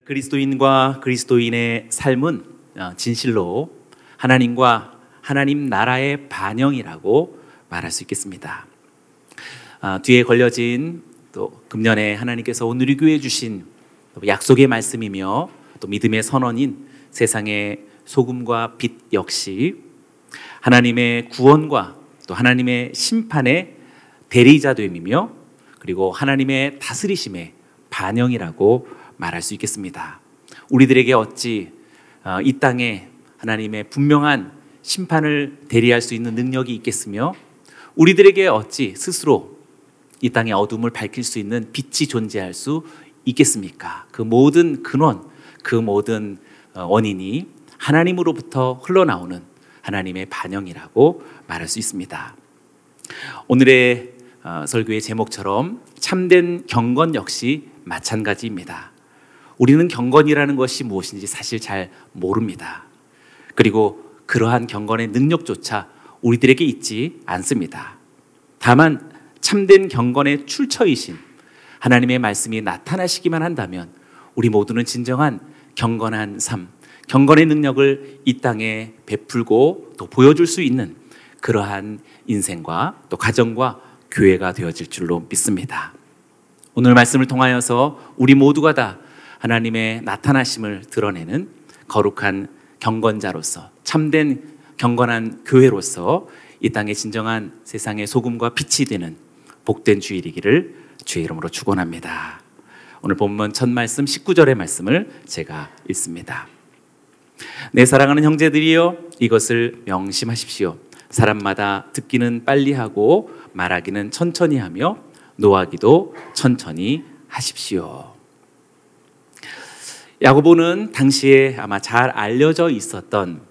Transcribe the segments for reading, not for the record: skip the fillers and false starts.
그리스도인과 그리스도인의 삶은 진실로 하나님과 하나님 나라의 반영이라고 말할 수 있겠습니다. 뒤에 걸려진 또 금년에 하나님께서 오늘 우리 교회에 주신 약속의 말씀이며 또 믿음의 선언인 세상의 소금과 빛 역시 하나님의 구원과 또 하나님의 심판의 대리자됨이며 그리고 하나님의 다스리심의 반영이라고 말할 수 있겠습니다. 우리들에게 어찌 이 땅에 하나님의 분명한 심판을 대리할 수 있는 능력이 있겠으며 우리들에게 어찌 스스로 이 땅의 어둠을 밝힐 수 있는 빛이 존재할 수 있겠습니까? 그 모든 근원, 그 모든 원인이 하나님으로부터 흘러나오는 하나님의 반영이라고 말할 수 있습니다. 오늘의 설교의 제목처럼 참된 경건 역시 마찬가지입니다. 우리는 경건이라는 것이 무엇인지 사실 잘 모릅니다. 그리고 그러한 경건의 능력조차 우리들에게 있지 않습니다. 다만 참된 경건의 출처이신 하나님의 말씀이 나타나시기만 한다면 우리 모두는 진정한 경건한 삶, 경건의 능력을 이 땅에 베풀고 또 보여줄 수 있는 그러한 인생과 또 가정과 교회가 되어질 줄로 믿습니다. 오늘 말씀을 통하여서 우리 모두가 다 하나님의 나타나심을 드러내는 거룩한 경건자로서 참된 경건한 교회로서 이 땅의 진정한 세상의 소금과 빛이 되는 복된 주일이기를 주의 이름으로 축원합니다. 오늘 본문 첫 말씀 19절의 말씀을 제가 읽습니다. 내 사랑하는 형제들이여 이것을 명심하십시오. 사람마다 듣기는 빨리 하고 말하기는 천천히 하며 노하기도 천천히 하십시오. 야고보는 당시에 아마 잘 알려져 있었던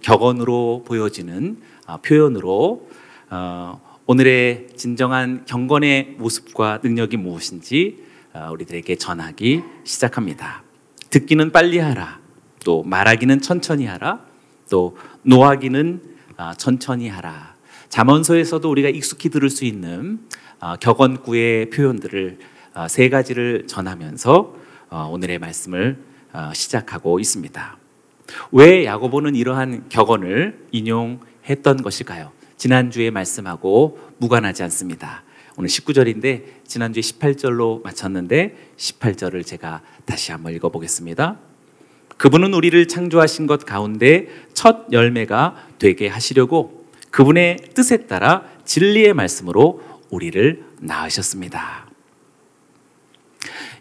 격언으로 보여지는 표현으로 오늘의 진정한 경건의 모습과 능력이 무엇인지 우리들에게 전하기 시작합니다. 듣기는 빨리 하라, 또 말하기는 천천히 하라, 또 노하기는 천천히 하라. 잠언서에서도 우리가 익숙히 들을 수 있는 격언구의 표현들을 세 가지를 전하면서 오늘의 말씀을 시작하고 있습니다. 왜 야고보는 이러한 격언을 인용했던 것일까요? 지난주에 말씀하고 무관하지 않습니다. 오늘 19절인데 지난주에 18절로 마쳤는데 18절을 제가 다시 한번 읽어보겠습니다. 그분은 우리를 창조하신 것 가운데 첫 열매가 되게 하시려고 그분의 뜻에 따라 진리의 말씀으로 우리를 낳으셨습니다.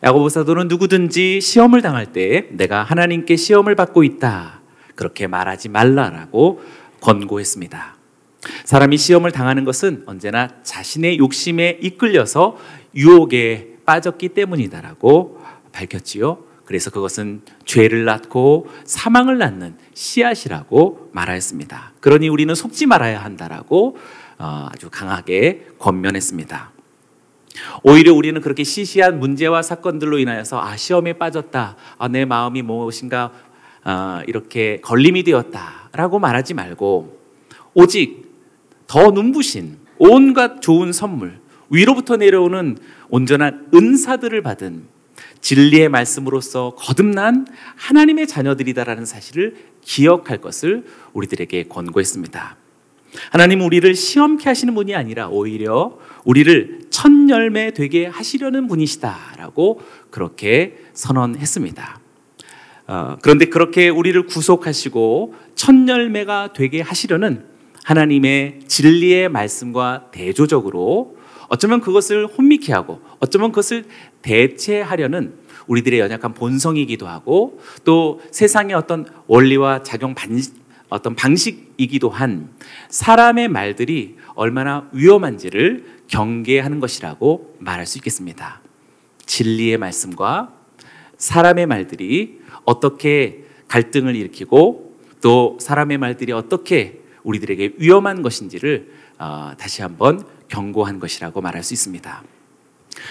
야고보 사도는 누구든지 시험을 당할 때 내가 하나님께 시험을 받고 있다 그렇게 말하지 말라라고 권고했습니다. 사람이 시험을 당하는 것은 언제나 자신의 욕심에 이끌려서 유혹에 빠졌기 때문이다라고 밝혔지요. 그래서 그것은 죄를 낳고 사망을 낳는 씨앗이라고 말하였습니다. 그러니 우리는 속지 말아야 한다라고 아주 강하게 권면했습니다. 오히려 우리는 그렇게 시시한 문제와 사건들로 인하여서 시험에 빠졌다, 내 마음이 무엇인가 이렇게 걸림이 되었다라고 말하지 말고 오직 더 눈부신 온갖 좋은 선물, 위로부터 내려오는 온전한 은사들을 받은 진리의 말씀으로서 거듭난 하나님의 자녀들이다라는 사실을 기억할 것을 우리들에게 권고했습니다. 하나님은 우리를 시험케 하시는 분이 아니라 오히려 우리를 첫 열매 되게 하시려는 분이시다라고 그렇게 선언했습니다. 그런데 그렇게 우리를 구속하시고 첫 열매가 되게 하시려는 하나님의 진리의 말씀과 대조적으로 어쩌면 그것을 혼미케 하고 어쩌면 그것을 대체하려는 우리들의 연약한 본성이기도 하고 또 세상의 어떤 원리와 어떤 방식이기도 한 사람의 말들이 얼마나 위험한지를 경계하는 것이라고 말할 수 있겠습니다. 진리의 말씀과 사람의 말들이 어떻게 갈등을 일으키고 또 사람의 말들이 어떻게 우리들에게 위험한 것인지를 다시 한번 경고한 것이라고 말할 수 있습니다.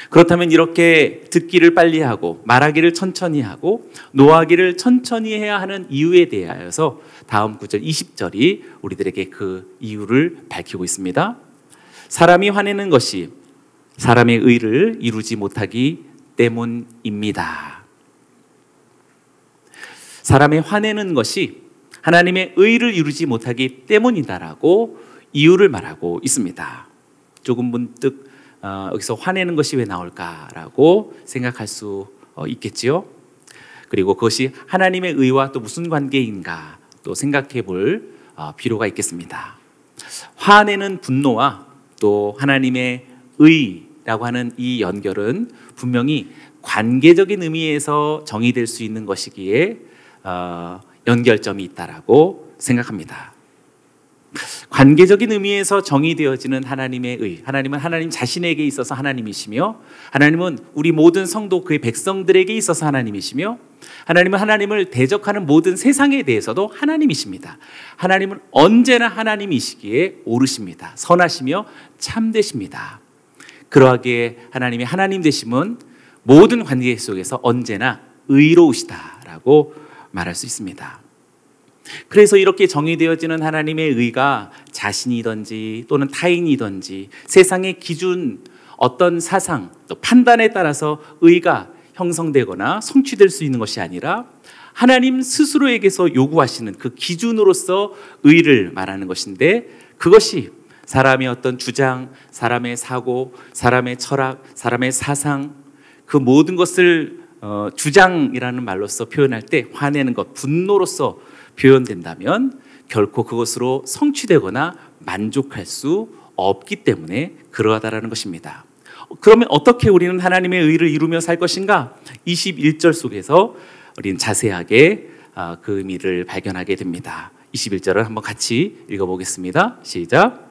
그렇다면 이렇게 듣기를 빨리 하고 말하기를 천천히 하고 노하기를 천천히 해야 하는 이유에 대하여서 다음 구절 20절이 우리들에게 그 이유를 밝히고 있습니다. 사람이 화내는 것이 사람의 의를 이루지 못하기 때문입니다. 사람의 화내는 것이 하나님의 의를 이루지 못하기 때문이다라고 이유를 말하고 있습니다. 조금 문득 여기서 화내는 것이 왜 나올까라고 생각할 수 있겠지요. 그리고 그것이 하나님의 의와 또 무슨 관계인가 또 생각해 볼 필요가 있겠습니다. 화내는 분노와 또 하나님의 의라고 하는 이 연결은 분명히 관계적인 의미에서 정의될 수 있는 것이기에 연결점이 있다라고 생각합니다. 관계적인 의미에서 정의되어지는 하나님의 의, 하나님은 하나님 자신에게 있어서 하나님이시며, 하나님은 우리 모든 성도 그의 백성들에게 있어서 하나님이시며, 하나님은 하나님을 대적하는 모든 세상에 대해서도 하나님이십니다. 하나님은 언제나 하나님이시기에 옳으십니다. 선하시며 참되십니다. 그러하기에 하나님의 하나님 되심은 모든 관계 속에서 언제나 의로우시다라고 말할 수 있습니다. 그래서 이렇게 정의되어지는 하나님의 의가 자신이든지 또는 타인이든지 세상의 기준, 어떤 사상, 또 판단에 따라서 의가 형성되거나 성취될 수 있는 것이 아니라 하나님 스스로에게서 요구하시는 그 기준으로서 의를 말하는 것인데, 그것이 사람의 어떤 주장, 사람의 사고, 사람의 철학, 사람의 사상, 그 모든 것을 주장이라는 말로서 표현할 때 화내는 것, 분노로서 표현된다면 결코 그것으로 성취되거나 만족할 수 없기 때문에 그러하다라는 것입니다. 그러면 어떻게 우리는 하나님의 의를 이루며 살 것인가? 21절 속에서 우리는 자세하게 그 의미를 발견하게 됩니다. 21절을 한번 같이 읽어보겠습니다. 시작.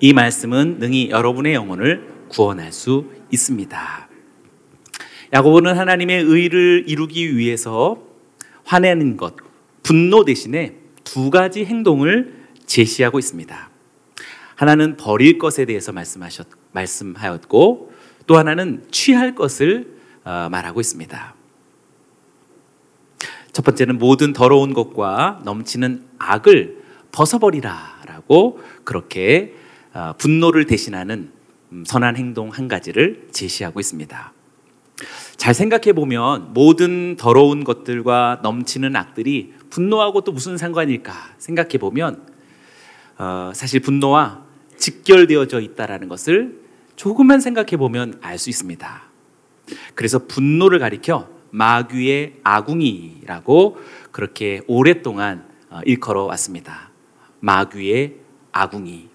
이 말씀은 능히 여러분의 영혼을 구원할 수 있습니다. 야고보는 하나님의 의를 이루기 위해서 화내는 것, 분노 대신에 두 행동을 제시하고 있습니다. 하나는 버릴 것에 대해서 말씀하였고, 또 하나는 취할 것을 말하고 있습니다. 첫 번째는 모든 더러운 것과 넘치는 악을 벗어버리라라고 그렇게 분노를 대신하는 선한 행동 한 가지를 제시하고 있습니다. 잘 생각해 보면 모든 더러운 것들과 넘치는 악들이 분노하고 또 무슨 상관일까 생각해 보면 사실 분노와 직결되어져 있다는 것을 조금만 생각해 보면 알 수 있습니다. 그래서 분노를 가리켜 마귀의 아궁이라고 그렇게 오랫동안 일컬어 왔습니다. 마귀의 아궁이.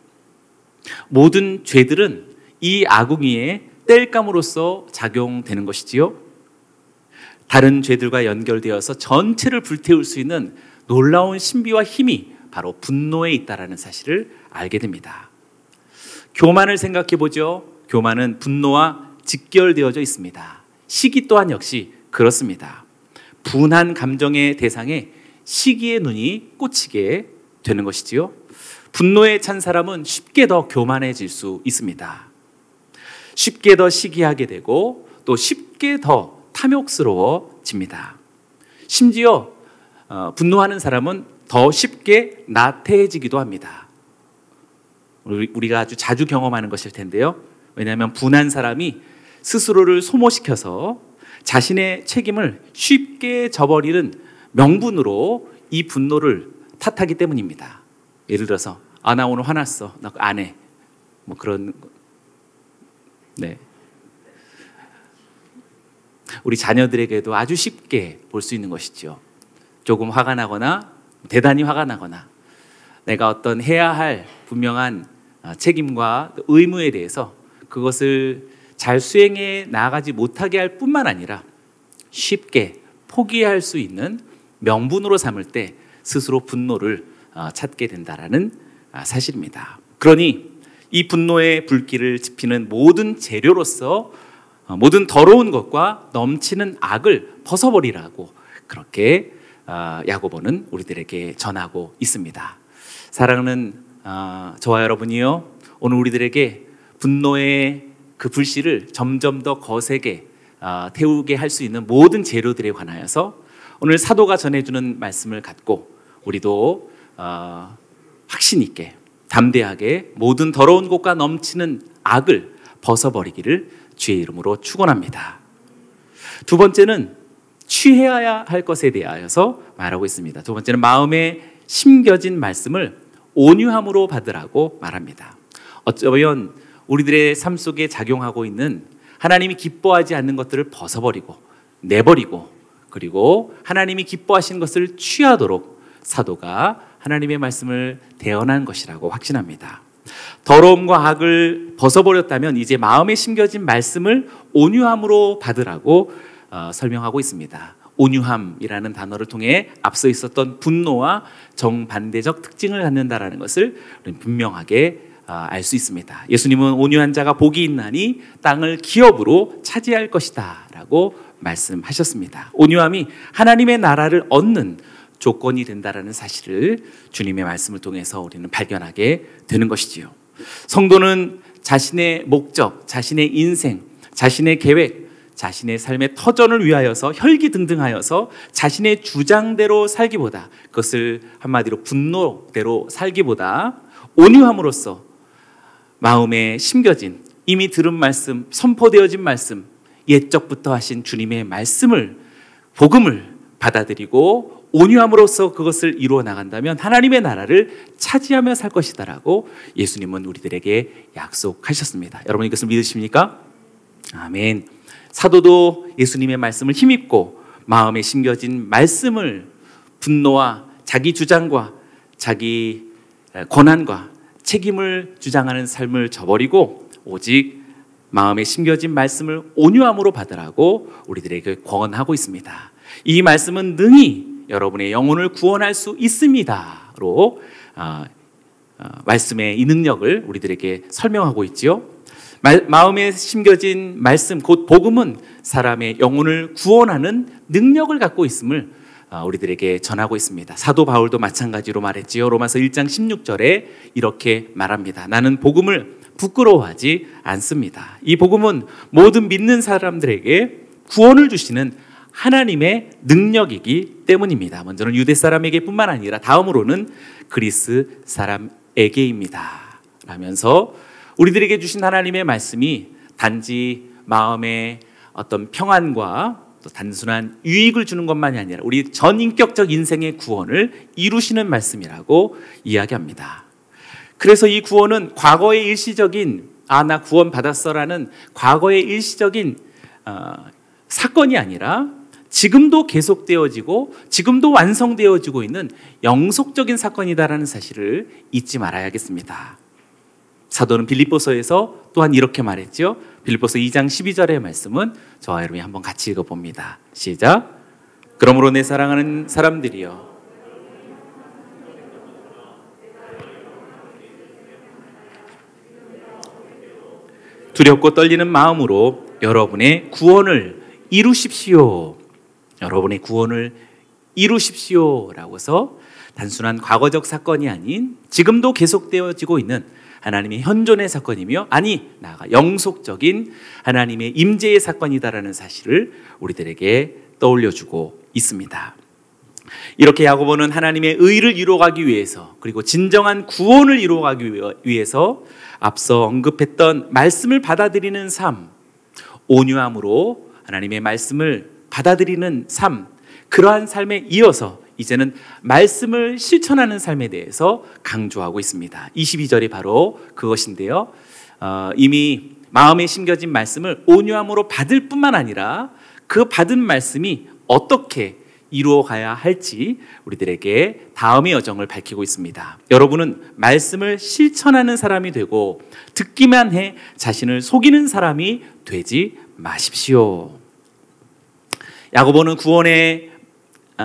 모든 죄들은 이 아궁이에 땔감으로써 작용되는 것이지요. 다른 죄들과 연결되어서 전체를 불태울 수 있는 놀라운 신비와 힘이 바로 분노에 있다는 사실을 알게 됩니다. 교만을 생각해 보죠. 교만은 분노와 직결되어져 있습니다. 시기 또한 역시 그렇습니다. 분한 감정의 대상에 시기의 눈이 꽂히게 되는 것이지요. 분노에 찬 사람은 쉽게 더 교만해질 수 있습니다. 쉽게 더 시기하게 되고 또 쉽게 더 탐욕스러워집니다. 심지어 분노하는 사람은 더 쉽게 나태해지기도 합니다. 우리가 아주 자주 경험하는 것일 텐데요. 왜냐하면 분한 사람이 스스로를 소모시켜서 자신의 책임을 쉽게 져버리는 명분으로 이 분노를 탓하기 때문입니다. 예를 들어서 나 오늘 화났어. 나 안 해. 뭐 그런. 네. 우리 자녀들에게도 아주 쉽게 볼 수 있는 것이죠. 조금 화가 나거나 대단히 화가 나거나 내가 어떤 해야 할 분명한 책임과 의무에 대해서 그것을 잘 수행해 나가지 못하게 할 뿐만 아니라 쉽게 포기할 수 있는 명분으로 삼을 때 스스로 분노를 찾게 된다라는 사실입니다. 그러니 이 분노의 불길을 지피는 모든 재료로서 모든 더러운 것과 넘치는 악을 벗어버리라고 그렇게 야고보는 우리들에게 전하고 있습니다. 사랑하는 저와 여러분이요, 오늘 우리들에게 분노의 그 불씨를 점점 더 거세게 태우게 할 수 있는 모든 재료들에 관하여서 오늘 사도가 전해주는 말씀을 갖고 우리도 확신 있게 담대하게 모든 더러운 것과 넘치는 악을 벗어버리기를 주의 이름으로 축원합니다. 두 번째는 취해야 할 것에 대하여서 말하고 있습니다. 두 번째는 마음에 심겨진 말씀을 온유함으로 받으라고 말합니다. 어쩌면 우리들의 삶 속에 작용하고 있는 하나님이 기뻐하지 않는 것들을 벗어버리고 내버리고, 그리고 하나님이 기뻐하시는 것을 취하도록 사도가 하나님의 말씀을 대언한 것이라고 확신합니다. 더러움과 악을 벗어버렸다면 이제 마음에 심겨진 말씀을 온유함으로 받으라고 설명하고 있습니다. 온유함이라는 단어를 통해 앞서 있었던 분노와 정반대적 특징을 갖는다라는 것을 분명하게 알 수 있습니다. 예수님은 온유한 자가 복이 있나니 땅을 기업으로 차지할 것이다 라고 말씀하셨습니다. 온유함이 하나님의 나라를 얻는 조건이 된다라는 사실을 주님의 말씀을 통해서 우리는 발견하게 되는 것이지요. 성도는 자신의 목적, 자신의 인생, 자신의 계획, 자신의 삶의 터전을 위하여서 혈기등등하여서 자신의 주장대로 살기보다, 그것을 한마디로 분노대로 살기보다 온유함으로써 마음에 심겨진, 이미 들은 말씀, 선포되어진 말씀, 옛적부터 하신 주님의 말씀을, 복음을 받아들이고 온유함으로써 그것을 이루어 나간다면 하나님의 나라를 차지하며 살 것이다라고 예수님은 우리들에게 약속하셨습니다. 여러분 이것을 믿으십니까? 아멘. 사도도 예수님의 말씀을 힘입고 마음에 심겨진 말씀을 분노와 자기 주장과 자기 권한과 책임을 주장하는 삶을 저버리고 오직 마음에 심겨진 말씀을 온유함으로 받으라고 우리들에게 권하고 있습니다. 이 말씀은 능히 여러분의 영혼을 구원할 수 있습니다로 말씀의 이 능력을 우리들에게 설명하고 있지요. 마음에 심겨진 말씀, 곧 복음은 사람의 영혼을 구원하는 능력을 갖고 있음을 우리들에게 전하고 있습니다. 사도 바울도 마찬가지로 말했지요. 로마서 1장 16절에 이렇게 말합니다. 나는 복음을 부끄러워하지 않습니다. 이 복음은 모든 믿는 사람들에게 구원을 주시는 하나님의 능력이기 때문입니다. 먼저는 유대 사람에게 뿐만 아니라 다음으로는 그리스 사람에게입니다 라면서 우리들에게 주신 하나님의 말씀이 단지 마음의 어떤 평안과 또 단순한 유익을 주는 것만이 아니라 우리 전인격적 인생의 구원을 이루시는 말씀이라고 이야기합니다. 그래서 이 구원은 과거의 일시적인 나 구원 받았어라는 과거의 일시적인 사건이 아니라 지금도 계속되어지고 지금도 완성되어지고 있는 영속적인 사건이다라는 사실을 잊지 말아야겠습니다. 사도는 빌립보서에서 또한 이렇게 말했죠. 빌립보서 2장 12절의 말씀은 저와 여러분이 한번 같이 읽어봅니다. 시작. 그러므로 내 사랑하는 사람들이여, 두렵고 떨리는 마음으로 여러분의 구원을 이루십시오. 여러분의 구원을 이루십시오 라고서 단순한 과거적 사건이 아닌 지금도 계속되어지고 있는 하나님의 현존의 사건이며 나아가 영속적인 하나님의 임재의 사건이다라는 사실을 우리들에게 떠올려주고 있습니다. 이렇게 야고보는 하나님의 의를 이루어가기 위해서, 그리고 진정한 구원을 이루어가기 위해서 앞서 언급했던 말씀을 받아들이는 삶, 온유함으로 하나님의 말씀을 받아들이는 삶, 그러한 삶에 이어서 이제는 말씀을 실천하는 삶에 대해서 강조하고 있습니다. 22절이 바로 그것인데요. 이미 마음에 심겨진 말씀을 온유함으로 받을 뿐만 아니라 그 받은 말씀이 어떻게 이루어가야 할지 우리들에게 다음의 여정을 밝히고 있습니다. 여러분은 말씀을 실천하는 사람이 되고 듣기만 해 자신을 속이는 사람이 되지 마십시오. 야고보는 구원의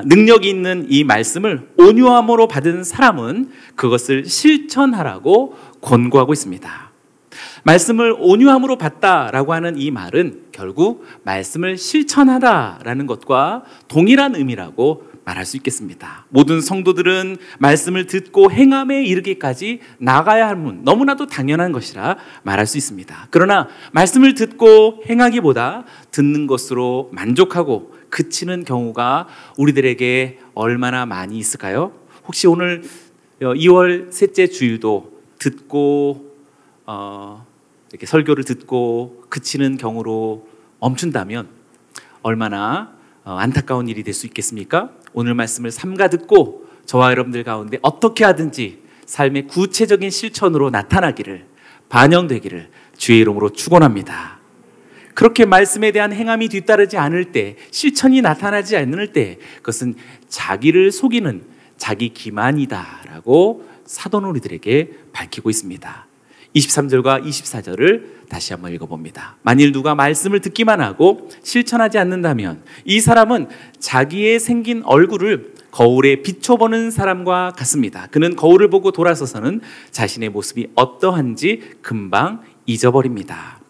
능력이 있는 이 말씀을 온유함으로 받은 사람은 그것을 실천하라고 권고하고 있습니다. 말씀을 온유함으로 받다라고 하는 이 말은 결국 말씀을 실천하다라는 것과 동일한 의미라고 말할 수 있겠습니다. 모든 성도들은 말씀을 듣고 행함에 이르기까지 나가야 하면 너무나도 당연한 것이라 말할 수 있습니다. 그러나 말씀을 듣고 행하기보다 듣는 것으로 만족하고 그치는 경우가 우리들에게 얼마나 많이 있을까요? 혹시 오늘 2월 셋째 주일도 듣고 이렇게 설교를 듣고 그치는 경우로 멈춘다면 얼마나 안타까운 일이 될 수 있겠습니까? 오늘 말씀을 삼가 듣고 저와 여러분들 가운데 어떻게 하든지 삶의 구체적인 실천으로 나타나기를, 반영되기를 주의 이름으로 축원합니다. 그렇게 말씀에 대한 행함이 뒤따르지 않을 때, 실천이 나타나지 않을 때 그것은 자기를 속이는 자기 기만이다라고 사도는 우리들에게 밝히고 있습니다. 23절과 24절을 다시 한번 읽어봅니다. 만일 누가 말씀을 듣기만 하고 실천하지 않는다면 이 사람은 자기의 생긴 얼굴을 거울에 비춰보는 사람과 같습니다. 그는 거울을 보고 돌아서서는 자신의 모습이 어떠한지 금방 잊어버립니다.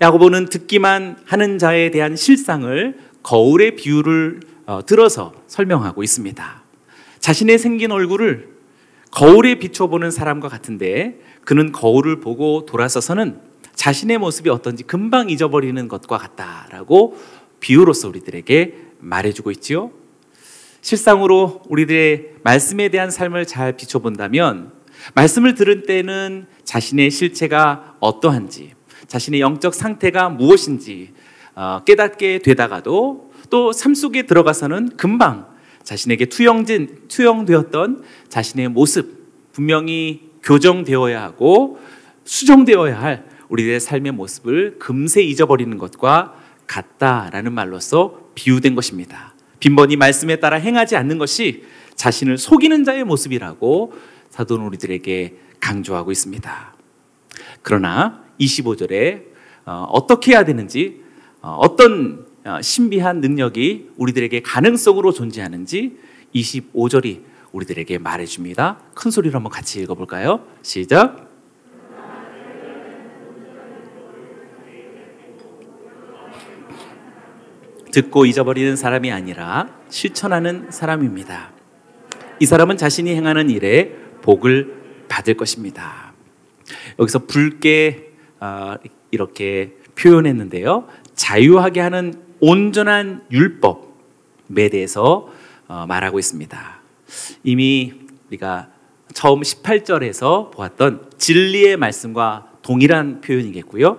야고보는 듣기만 하는 자에 대한 실상을 거울의 비유를 들어서 설명하고 있습니다. 자신의 생긴 얼굴을 거울에 비춰보는 사람과 같은데 그는 거울을 보고 돌아서서는 자신의 모습이 어떤지 금방 잊어버리는 것과 같다라고 비유로서 우리들에게 말해주고 있지요. 실상으로 우리들의 말씀에 대한 삶을 잘 비춰본다면 말씀을 들을 때는 자신의 실체가 어떠한지, 자신의 영적 상태가 무엇인지 깨닫게 되다가도 또 삶 속에 들어가서는 금방 자신에게 투영되었던 자신의 모습, 분명히 교정되어야 하고 수정되어야 할 우리의 삶의 모습을 금세 잊어버리는 것과 같다라는 말로서 비유된 것입니다. 빈번히 말씀에 따라 행하지 않는 것이 자신을 속이는 자의 모습이라고 사도는 우리들에게 강조하고 있습니다. 그러나 25절에 어떻게 해야 되는지, 어떤 신비한 능력이 우리들에게 가능성으로 존재하는지 25절이 우리들에게 말해줍니다. 큰 소리로 한번 같이 읽어볼까요? 시작. 듣고 잊어버리는 사람이 아니라 실천하는 사람입니다. 이 사람은 자신이 행하는 일에 복을 받을 것입니다. 여기서 붉게 이렇게 표현했는데요. 자유하게 하는 온전한 율법에 대해서 말하고 있습니다. 이미 우리가 처음 18절에서 보았던 진리의 말씀과 동일한 표현이겠고요.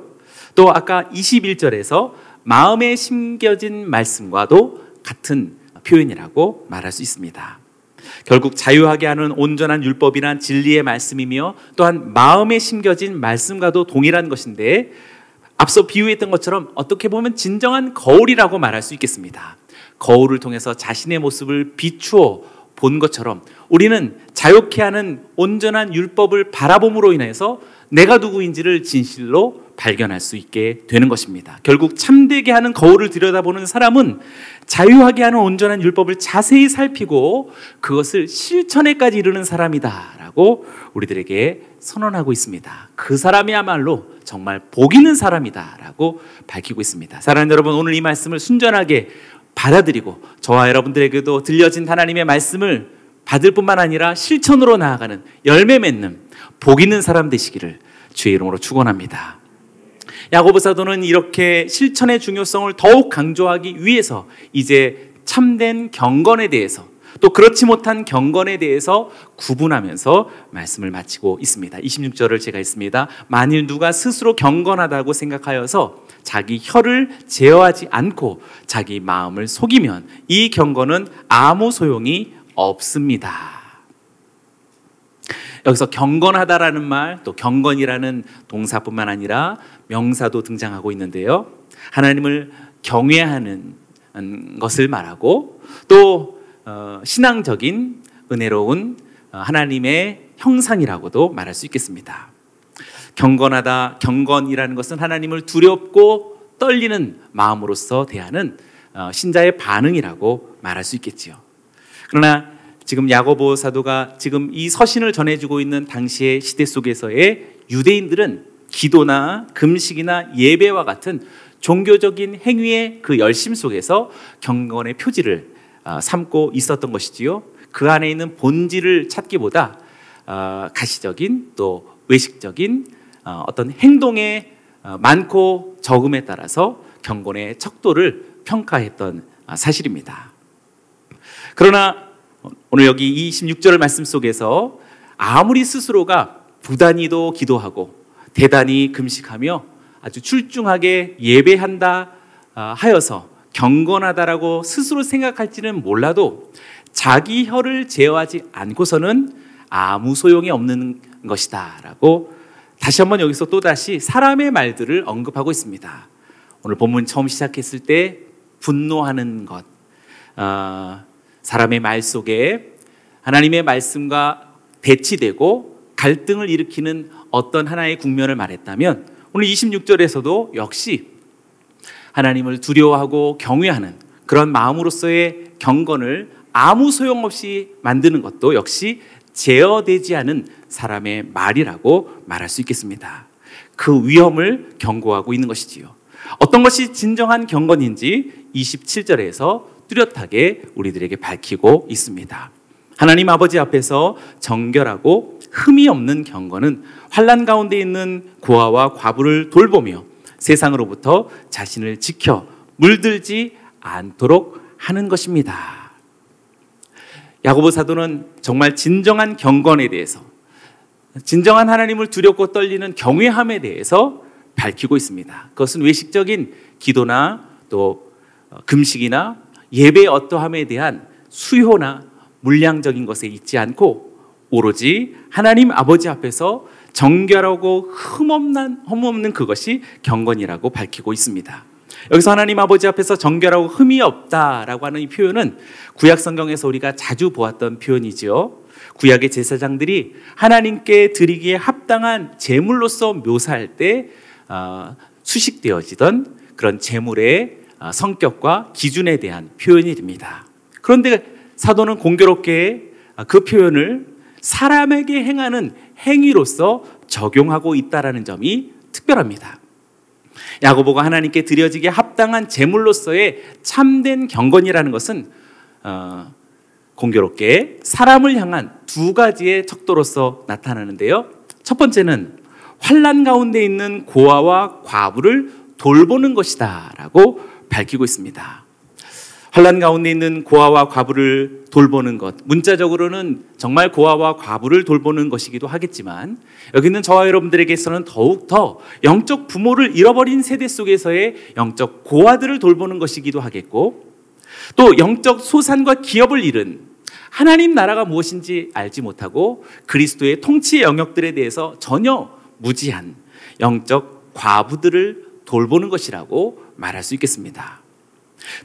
또 아까 21절에서 마음에 심겨진 말씀과도 같은 표현이라고 말할 수 있습니다. 결국 자유하게 하는 온전한 율법이란 진리의 말씀이며 또한 마음에 심겨진 말씀과도 동일한 것인데 앞서 비유했던 것처럼 어떻게 보면 진정한 거울이라고 말할 수 있겠습니다. 거울을 통해서 자신의 모습을 비추어 본 것처럼 우리는 자유케 하는 온전한 율법을 바라봄으로 인해서 내가 누구인지를 진실로 발견할 수 있게 되는 것입니다. 결국 참되게 하는 거울을 들여다보는 사람은 자유하게 하는 온전한 율법을 자세히 살피고 그것을 실천에까지 이르는 사람이다라고 우리들에게 선언하고 있습니다. 그 사람이야말로 정말 복 있는 사람이다라고 밝히고 있습니다. 사랑하는 여러분, 오늘 이 말씀을 순전하게 받아들이고 저와 여러분들에게도 들려진 하나님의 말씀을 받을 뿐만 아니라 실천으로 나아가는 열매 맺는 복 있는 사람 되시기를 주의 이름으로 축원합니다. 야고보 사도는 이렇게 실천의 중요성을 더욱 강조하기 위해서 이제 참된 경건에 대해서 또 그렇지 못한 경건에 대해서 구분하면서 말씀을 마치고 있습니다. 26절을 제가 읽습니다. 만일 누가 스스로 경건하다고 생각하여서 자기 혀를 제어하지 않고 자기 마음을 속이면 이 경건은 아무 소용이 없습니다. 여기서 경건하다라는 말, 또 경건이라는 동사뿐만 아니라 명사도 등장하고 있는데요. 하나님을 경외하는 것을 말하고 또 신앙적인 은혜로운 하나님의 형상이라고도 말할 수 있겠습니다. 경건하다, 경건이라는 것은 하나님을 두렵고 떨리는 마음으로서 대하는 신자의 반응이라고 말할 수 있겠지요. 그러나 지금 야고보 사도가 지금 이 서신을 전해주고 있는 당시의 시대 속에서의 유대인들은 기도나 금식이나 예배와 같은 종교적인 행위의 그 열심 속에서 경건의 표지를 삼고 있었던 것이지요. 그 안에 있는 본질을 찾기보다 가시적인 또 외식적인 어떤 행동의 많고 적음에 따라서 경건의 척도를 평가했던 사실입니다. 그러나 오늘 여기 26절 말씀 속에서 아무리 스스로가 부단히도 기도하고 대단히 금식하며 아주 출중하게 예배한다 하여서 경건하다라고 스스로 생각할지는 몰라도 자기 혀를 제어하지 않고서는 아무 소용이 없는 것이다 라고 다시 한번 여기서 또다시 사람의 말들을 언급하고 있습니다. 오늘 본문 처음 시작했을 때 분노하는 것, 사람의 말 속에 하나님의 말씀과 대치되고 갈등을 일으키는 어떤 하나의 국면을 말했다면 오늘 26절에서도 역시 하나님을 두려워하고 경외하는 그런 마음으로서의 경건을 아무 소용없이 만드는 것도 역시 제어되지 않은 사람의 말이라고 말할 수 있겠습니다. 그 위험을 경고하고 있는 것이지요. 어떤 것이 진정한 경건인지 27절에서 뚜렷하게 우리들에게 밝히고 있습니다. 하나님 아버지 앞에서 정결하고 흠이 없는 경건은 환난 가운데 있는 고아와 과부를 돌보며 세상으로부터 자신을 지켜 물들지 않도록 하는 것입니다. 야고보 사도는 정말 진정한 경건에 대해서, 진정한 하나님을 두렵고 떨리는 경외함에 대해서 밝히고 있습니다. 그것은 외식적인 기도나 또 금식이나 예배의 어떠함에 대한 수요나 물량적인 것에 있지 않고 오로지 하나님 아버지 앞에서 정결하고 흠없는 그것이 경건이라고 밝히고 있습니다. 여기서 하나님 아버지 앞에서 정결하고 흠이 없다라고 하는 이 표현은 구약 성경에서 우리가 자주 보았던 표현이지요. 구약의 제사장들이 하나님께 드리기에 합당한 제물로서 묘사할 때 수식되어지던 그런 제물의 성격과 기준에 대한 표현이 됩니다. 그런데 사도는 공교롭게 그 표현을 사람에게 행하는 행위로서 적용하고 있다는 점이 특별합니다. 야고보가 하나님께 드려지기에 합당한 제물로서의 참된 경건이라는 것은 공교롭게 사람을 향한 두 가지의 척도로서 나타나는데요. 첫 번째는 환난 가운데 있는 고아와 과부를 돌보는 것이다 라고 밝히고 있습니다. 환난 가운데 있는 고아와 과부를 돌보는 것, 문자적으로는 정말 고아와 과부를 돌보는 것이기도 하겠지만 여기는 저와 여러분들에게서는 더욱더 영적 부모를 잃어버린 세대 속에서의 영적 고아들을 돌보는 것이기도 하겠고, 또 영적 소산과 기업을 잃은 하나님 나라가 무엇인지 알지 못하고 그리스도의 통치의 영역들에 대해서 전혀 무지한 영적 과부들을 돌보는 것이라고 말할 수 있겠습니다.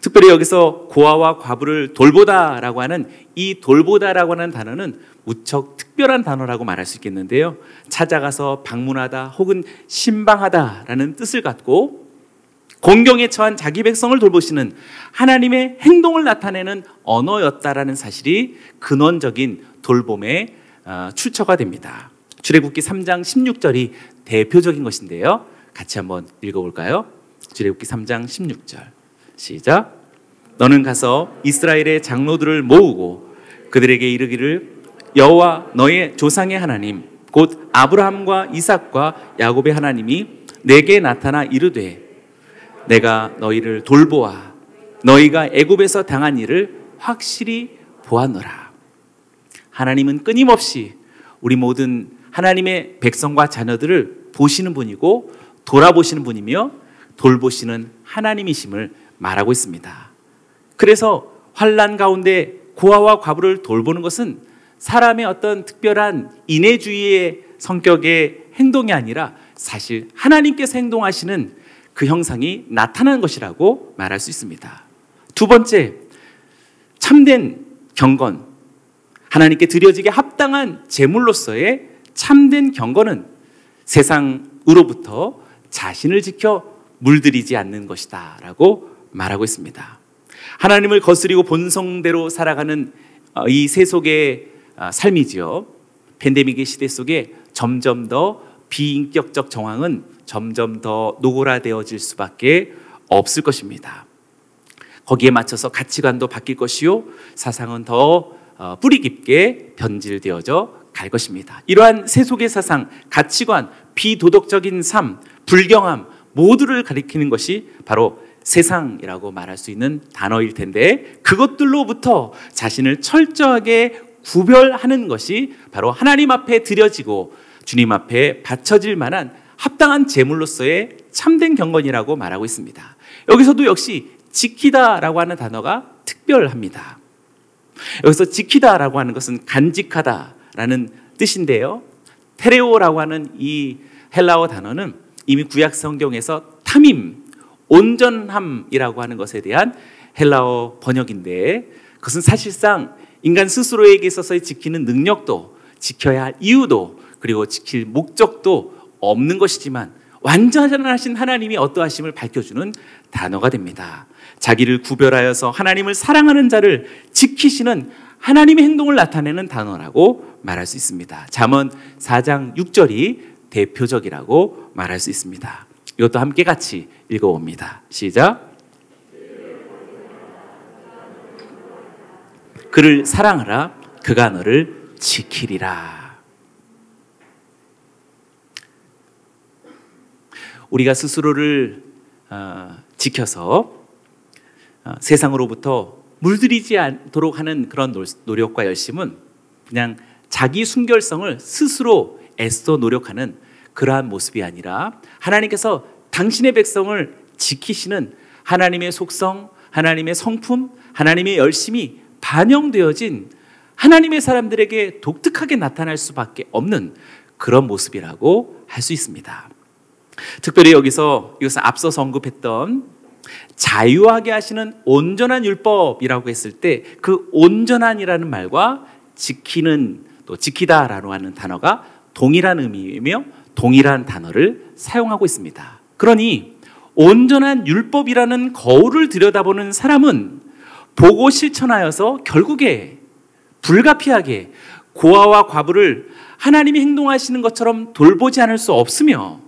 특별히 여기서 고아와 과부를 돌보다라고 하는 이 돌보다라고 하는 단어는 무척 특별한 단어라고 말할 수 있겠는데요. 찾아가서 방문하다 혹은 신방하다라는 뜻을 갖고 공경에 처한 자기 백성을 돌보시는 하나님의 행동을 나타내는 언어였다라는 사실이 근원적인 돌봄의 출처가 됩니다. 출애굽기 3장 16절이 대표적인 것인데요. 같이 한번 읽어볼까요? 출애굽기 3장 16절 시작. 너는 가서 이스라엘의 장로들을 모으고 그들에게 이르기를 여호와 너의 조상의 하나님 곧 아브라함과 이삭과 야곱의 하나님이 내게 나타나 이르되 내가 너희를 돌보아 너희가 애굽에서 당한 일을 확실히 보았노라. 하나님은 끊임없이 우리 모든 하나님의 백성과 자녀들을 보시는 분이고 돌아보시는 분이며 돌보시는 하나님이심을 말하고 있습니다. 그래서 환난 가운데 고아와 과부를 돌보는 것은 사람의 어떤 특별한 인애주의의 성격의 행동이 아니라 사실 하나님께서 행동하시는 그 형상이 나타나는 것이라고 말할 수 있습니다. 두 번째, 참된 경건, 하나님께 드려지게 합당한 제물로서의 참된 경건은 세상으로부터 자신을 지켜 물들이지 않는 것이다 라고 말하고 있습니다. 하나님을 거스리고 본성대로 살아가는 이 세속의 삶이지요. 팬데믹의 시대 속에 점점 더 비인격적 정황은 점점 더 노골화되어질 수밖에 없을 것입니다. 거기에 맞춰서 가치관도 바뀔 것이요 사상은 더 뿌리 깊게 변질되어져 갈 것입니다. 이러한 세속의 사상, 가치관, 비도덕적인 삶, 불경함 모두를 가리키는 것이 바로 세상이라고 말할 수 있는 단어일 텐데 그것들로부터 자신을 철저하게 구별하는 것이 바로 하나님 앞에 드려지고 주님 앞에 바쳐질 만한 합당한 제물로서의 참된 경건이라고 말하고 있습니다. 여기서도 역시 지키다라고 하는 단어가 특별합니다. 여기서 지키다라고 하는 것은 간직하다라는 뜻인데요, 테레오라고 하는 이 헬라어 단어는 이미 구약 성경에서 탐임, 온전함이라고 하는 것에 대한 헬라어 번역인데, 그것은 사실상 인간 스스로에게 있어서의 지키는 능력도, 지켜야 할 이유도, 그리고 지킬 목적도 없는 것이지만 완전하신 하나님이 어떠하심을 밝혀주는 단어가 됩니다. 자기를 구별하여서 하나님을 사랑하는 자를 지키시는 하나님의 행동을 나타내는 단어라고 말할 수 있습니다. 잠언 4장 6절이 대표적이라고 말할 수 있습니다. 이것도 함께 같이 읽어봅니다. 시작. 그를 사랑하라. 그가 너를 지키리라. 우리가 스스로를 지켜서 세상으로부터 물들이지 않도록 하는 그런 노력과 열심은 그냥 자기 순결성을 스스로 애써 노력하는 그러한 모습이 아니라 하나님께서 당신의 백성을 지키시는 하나님의 속성, 하나님의 성품, 하나님의 열심이 반영되어진 하나님의 사람들에게 독특하게 나타날 수밖에 없는 그런 모습이라고 할 수 있습니다. 특별히 여기서 이것을 앞서서 언급했던 자유하게 하시는 온전한 율법이라고 했을 때 그 온전한이라는 말과 지키는, 또 지키다라고 하는 단어가 동일한 의미이며 동일한 단어를 사용하고 있습니다. 그러니 온전한 율법이라는 거울을 들여다보는 사람은 보고 실천하여서 결국에 불가피하게 고아와 과부를 하나님이 행동하시는 것처럼 돌보지 않을 수 없으며,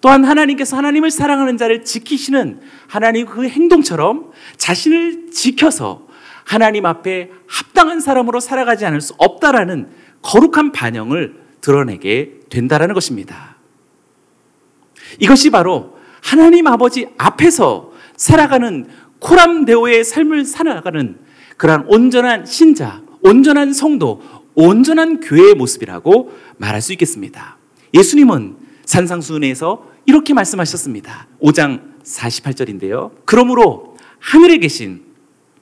또한 하나님께서 하나님을 사랑하는 자를 지키시는 하나님 그 행동처럼 자신을 지켜서 하나님 앞에 합당한 사람으로 살아가지 않을 수 없다라는 거룩한 반영을 드러내게 된다라는 것입니다. 이것이 바로 하나님 아버지 앞에서 살아가는 코람데오의 삶을 살아가는 그러한 온전한 신자, 온전한 성도, 온전한 교회의 모습이라고 말할 수 있겠습니다. 예수님은 산상수훈에서 이렇게 말씀하셨습니다. 5장 48절인데요. 그러므로 하늘에 계신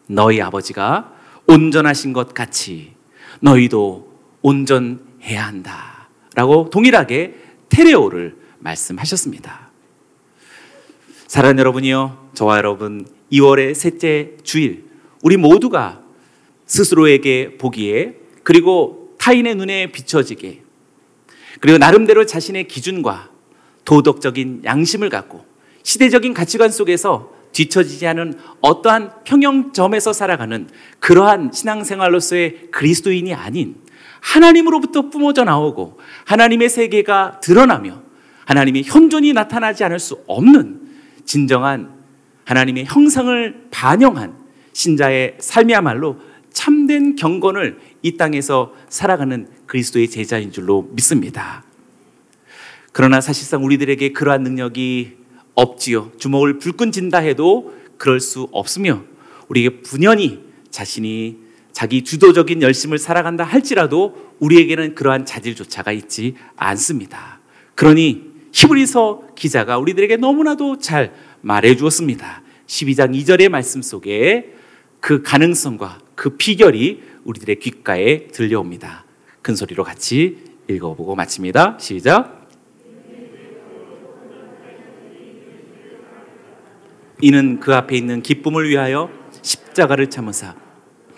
너희 아버지가 온전하신 것 같이 너희도 온전해야 한다 라고 동일하게 테레오를 말씀하셨습니다. 사랑하는 여러분이요, 저와 여러분, 2월의 셋째 주일, 우리 모두가 스스로에게 보기에, 그리고 타인의 눈에 비춰지게, 그리고 나름대로 자신의 기준과 도덕적인 양심을 갖고 시대적인 가치관 속에서 뒤처지지 않은 어떠한 평형점에서 살아가는 그러한 신앙생활로서의 그리스도인이 아닌 하나님으로부터 뿜어져 나오고 하나님의 세계가 드러나며 하나님의 현존이 나타나지 않을 수 없는 진정한 하나님의 형상을 반영한 신자의 삶이야말로 참된 경건을 이 땅에서 살아가는 그리스도의 제자인 줄로 믿습니다. 그러나 사실상 우리들에게 그러한 능력이 없지요. 주먹을 불끈 쥔다 해도 그럴 수 없으며, 우리에게 분연히 자신이 자기 주도적인 열심을 살아간다 할지라도 우리에게는 그러한 자질조차가 있지 않습니다. 그러니 히브리서 기자가 우리들에게 너무나도 잘 말해 주었습니다. 12장 2절의 말씀 속에 그 가능성과 그 비결이 우리들의 귓가에 들려옵니다. 큰 소리로 같이 읽어보고 마칩니다. 시작. 이는 그 앞에 있는 기쁨을 위하여 십자가를 참으사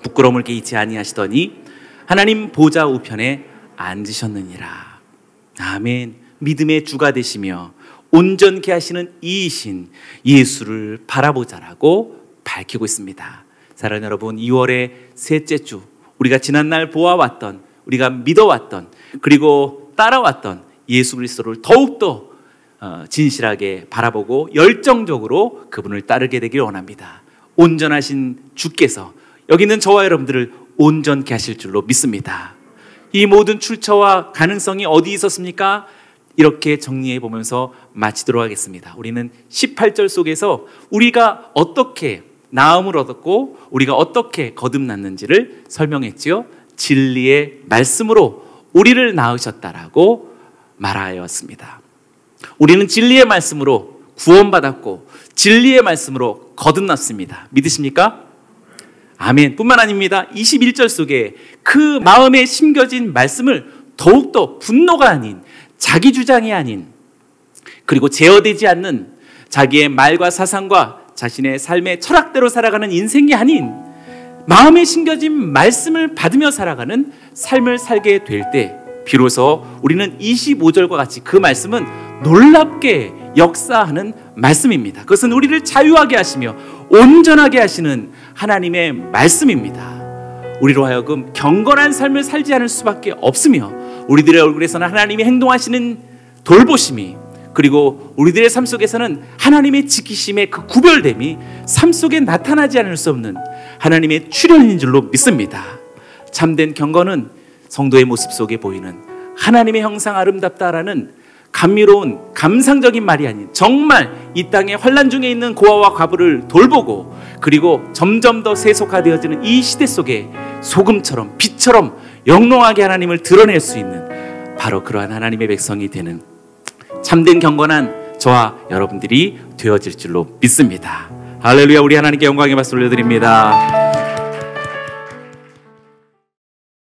부끄러움을 개의치 아니하시더니 하나님 보좌 우편에 앉으셨느니라. 아멘. 믿음의 주가 되시며 온전케 하시는 이이신 예수를 바라보자라고 밝히고 있습니다. 사랑하는 여러분, 2월의 셋째 주, 우리가 지난날 보아왔던, 우리가 믿어왔던, 그리고 따라왔던 예수 그리스도를 더욱더 진실하게 바라보고 열정적으로 그분을 따르게 되길 원합니다. 온전하신 주께서 여기 있는 저와 여러분들을 온전케 하실 줄로 믿습니다. 이 모든 출처와 가능성이 어디 있었습니까? 이렇게 정리해 보면서 마치도록 하겠습니다. 우리는 18절 속에서 우리가 어떻게 나음을 얻었고 우리가 어떻게 거듭났는지를 설명했지요. 진리의 말씀으로 우리를 낳으셨다라고 말하였습니다. 우리는 진리의 말씀으로 구원받았고 진리의 말씀으로 거듭났습니다. 믿으십니까? 아멘. 뿐만 아닙니다. 21절 속에 그 마음에 심겨진 말씀을 더욱더 분노가 아닌, 자기 주장이 아닌, 그리고 제어되지 않는 자기의 말과 사상과 자신의 삶의 철학대로 살아가는 인생이 아닌 마음에 심겨진 말씀을 받으며 살아가는 삶을 살게 될 때 비로소 우리는 25절과 같이 그 말씀은 놀랍게 역사하는 말씀입니다. 그것은 우리를 자유하게 하시며 온전하게 하시는 하나님의 말씀입니다. 우리로 하여금 경건한 삶을 살지 않을 수밖에 없으며 우리들의 얼굴에서는 하나님이 행동하시는 돌보심이, 그리고 우리들의 삶 속에서는 하나님의 지키심의 그 구별됨이 삶 속에 나타나지 않을 수 없는 하나님의 출현인 줄로 믿습니다. 참된 경건은 성도의 모습 속에 보이는 하나님의 형상 아름답다라는 감미로운 감상적인 말이 아닌 정말 이 땅의 환난 중에 있는 고아와 과부를 돌보고 그리고 점점 더 세속화되어지는 이 시대 속에 소금처럼 빛처럼 영롱하게 하나님을 드러낼 수 있는 바로 그러한 하나님의 백성이 되는 참된 경건한 저와 여러분들이 되어질 줄로 믿습니다. 할렐루야. 우리 하나님께 영광의 박수 올려드립니다.